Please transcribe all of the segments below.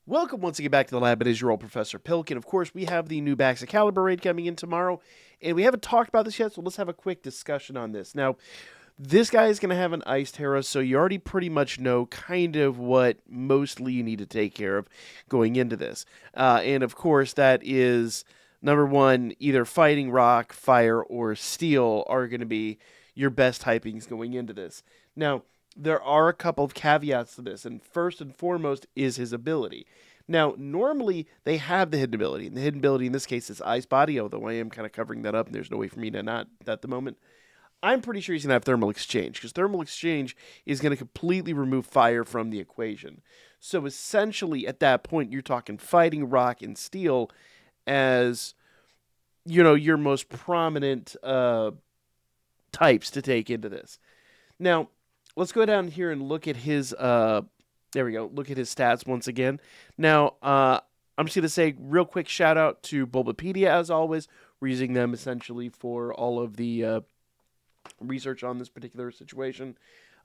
Welcome once again back to the lab. It is your old Professor Pilk, and of course, we have the new Baxcalibur raid coming in tomorrow, and we haven't talked about this yet, so let's have a quick discussion on this. Now, this guy is going to have an Ice Terra, so you already pretty much know kind of what mostly you need to take care of going into this. And of course, that is number one, either fighting rock, fire, or steel are going to be your best typings going into this. Now, there are a couple of caveats to this, and first and foremost is his ability. Now, normally they have the hidden ability, and the hidden ability in this case is Ice Body, although I am kind of covering that up, and there's no way for me to not at the moment. I'm pretty sure he's going to have Thermal Exchange, because Thermal Exchange is going to completely remove fire from the equation. So essentially, at that point, you're talking fighting rock and steel as, your most prominent types to take into this. Now, let's go down here and look at his there we go. Look at his stats once again. Now, I'm just going to say real quick shout out to Bulbapedia as always. We're using them essentially for all of the research on this particular situation.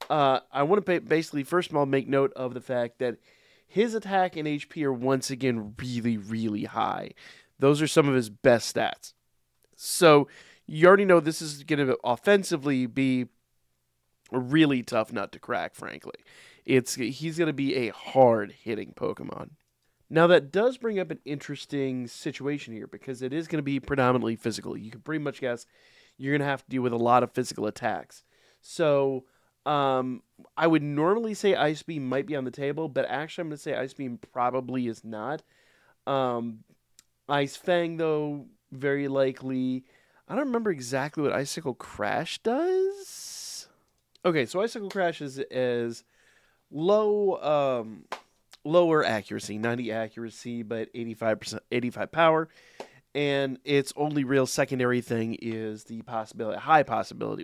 I want to basically, first of all, make note of the fact that his attack and HP are once again really, really high. Those are some of his best stats. So you already know this is going to offensively be a really tough nut to crack, frankly. He's going to be a hard hitting Pokemon. Now that does bring up an interesting situation here because it is going to be predominantly physical. You can pretty much guess you're going to have to deal with a lot of physical attacks. So I would normally say Ice Beam might be on the table, but actually I'm going to say Ice Beam probably is not. Ice Fang, though, very likely. I don't remember exactly what Icicle Crash does. Okay, so Icicle Crash is low, lower accuracy, 90 accuracy, but 85%, 85 power. And its only real secondary thing is the possibility, higher possibility,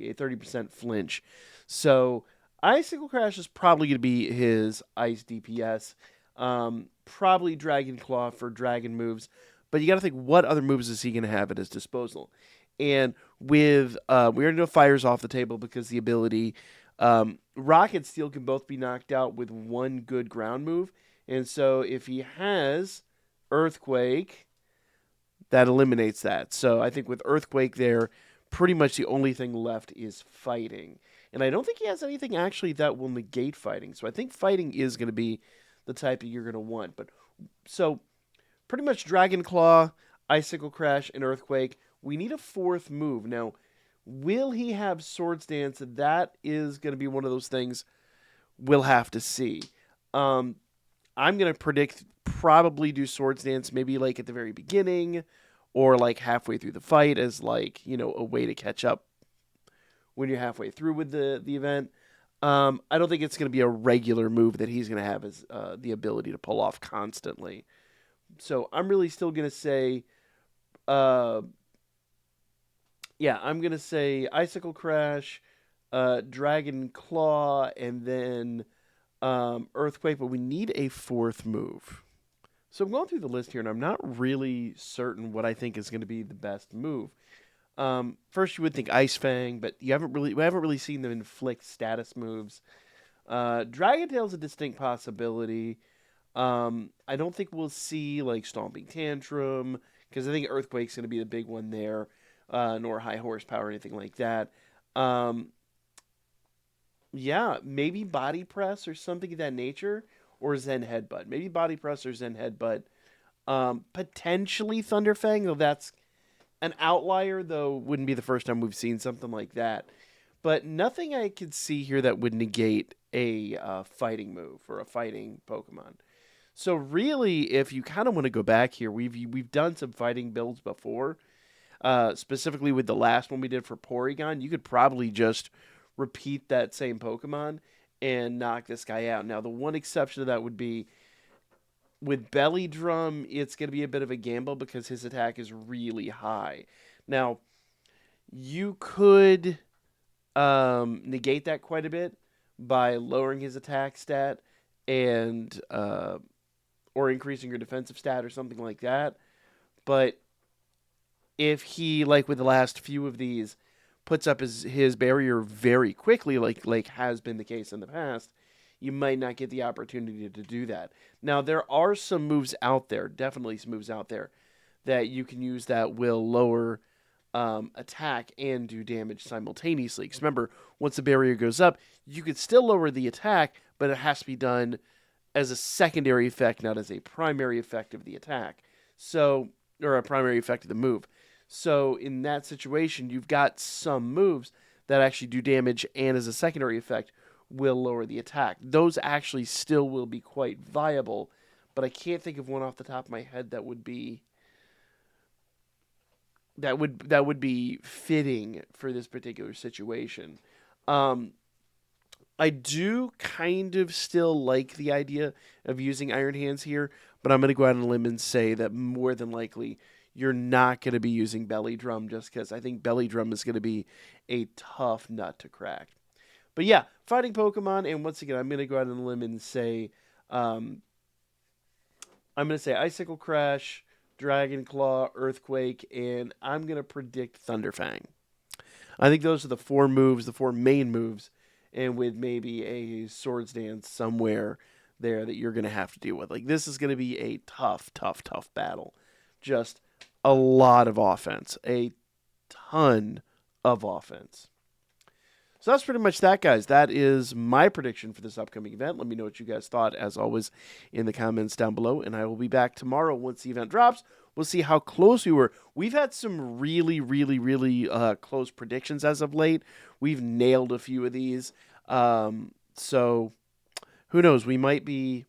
a 30% flinch. So Icicle Crash is probably going to be his ice DPS. Probably Dragon Claw for dragon moves. But you got to think, what other moves is he going to have at his disposal? And with, we already know Fire's off the table because the ability, Rock and Steel can both be knocked out with one good ground move. And so if he has Earthquake, that eliminates that. So I think with Earthquake there, pretty much the only thing left is fighting. And I don't think he has anything actually that will negate fighting. So I think fighting is going to be the type that you're going to want. But so pretty much Dragon Claw, Icicle Crash, and Earthquake. We need a fourth move. Now, will he have Swords Dance? That is going to be one of those things we'll have to see. I'm going to predict probably do Swords Dance maybe like at the very beginning or like halfway through the fight as like, a way to catch up when you're halfway through with the event. I don't think it's going to be a regular move that he's going to have as the ability to pull off constantly. So I'm really still going to say, I'm going to say Icicle Crash, Dragon Claw, and then Earthquake, but we need a fourth move. So I'm going through the list here, and I'm not really certain what I think is going to be the best move. First, you would think Ice Fang, but we haven't really seen them inflict status moves. Dragon Tail's a distinct possibility. I don't think we'll see like Stomping Tantrum because I think Earthquake's going to be the big one there, nor High Horsepower or anything like that. Maybe Body Press or something of that nature, or Zen Headbutt. Maybe Body Press or Zen Headbutt. Potentially Thunderfang, though that's an outlier, though wouldn't be the first time we've seen something like that. But nothing I could see here that would negate a fighting move or a fighting Pokemon. So really, if you kind of want to go back here, we've done some fighting builds before. Specifically with the last one we did for Porygon, you could probably just repeat that same Pokemon and knock this guy out. Now, the one exception to that would be with Belly Drum, it's going to be a bit of a gamble because his attack is really high. Now, you could negate that quite a bit by lowering his attack stat and or increasing your defensive stat or something like that. But if he, like with the last few of these, puts up his barrier very quickly, like has been the case in the past, you might not get the opportunity to do that. Now, there are some moves out there, definitely some moves out there, that you can use that will lower attack and do damage simultaneously. Because remember, once the barrier goes up, you could still lower the attack, but it has to be done as a secondary effect, not as a primary effect of the attack. So, or a primary effect of the move. So in that situation, you've got some moves that actually do damage and as a secondary effect will lower the attack. Those actually still will be quite viable, but I can't think of one off the top of my head that would be fitting for this particular situation. I do kind of still like the idea of using Iron Hands here, but I'm going to go out on a limb and say that more than likely you're not going to be using Belly Drum, just because I think Belly Drum is going to be a tough nut to crack. But yeah, fighting Pokemon, and once again, I'm going to go out on a limb and say, I'm going to say Icicle Crash, Dragon Claw, Earthquake, and I'm going to predict Thunderfang. I think those are the four moves, the four main moves, and with maybe a Swords Dance somewhere there that you're going to have to deal with. Like, this is going to be a tough battle. Just a lot of offense. A ton of offense. So that's pretty much that, guys. That is my prediction for this upcoming event. Let me know what you guys thought, as always, in the comments down below. And I will be back tomorrow once the event drops. We'll see how close we were. We've had some really close predictions as of late. We've nailed a few of these. So who knows? We might be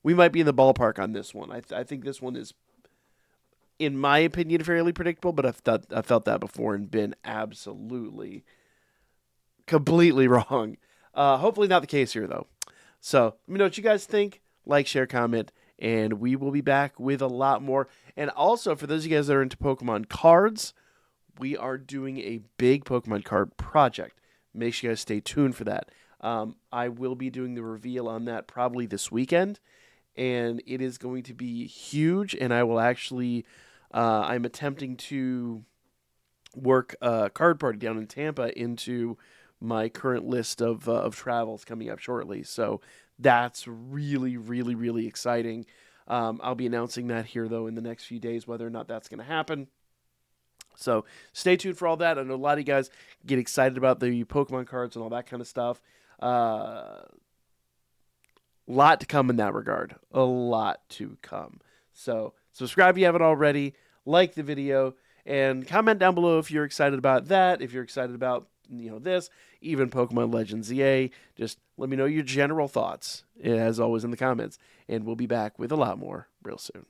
in the ballpark on this one. I think this one is, in my opinion, fairly predictable, but I've felt that before and been absolutely completely wrong. Hopefully not the case here, though. So let me know what you guys think. Like, share, comment, and we will be back with a lot more. And also, for those of you guys that are into Pokemon cards, we are doing a big Pokemon card project. Make sure you guys stay tuned for that. I will be doing the reveal on that probably this weekend, and it is going to be huge, and I will actually, I'm attempting to work a card party down in Tampa into my current list of travels coming up shortly. So that's really exciting. I'll be announcing that here, though, in the next few days, whether or not that's going to happen. So stay tuned for all that. I know a lot of you guys get excited about the Pokemon cards and all that kind of stuff. Lot to come in that regard. A lot to come. So subscribe if you haven't already. Like the video. And comment down below if you're excited about that. If you're excited about this, even Pokemon Legends EA. Just let me know your general thoughts, as always, in the comments. And we'll be back with a lot more real soon.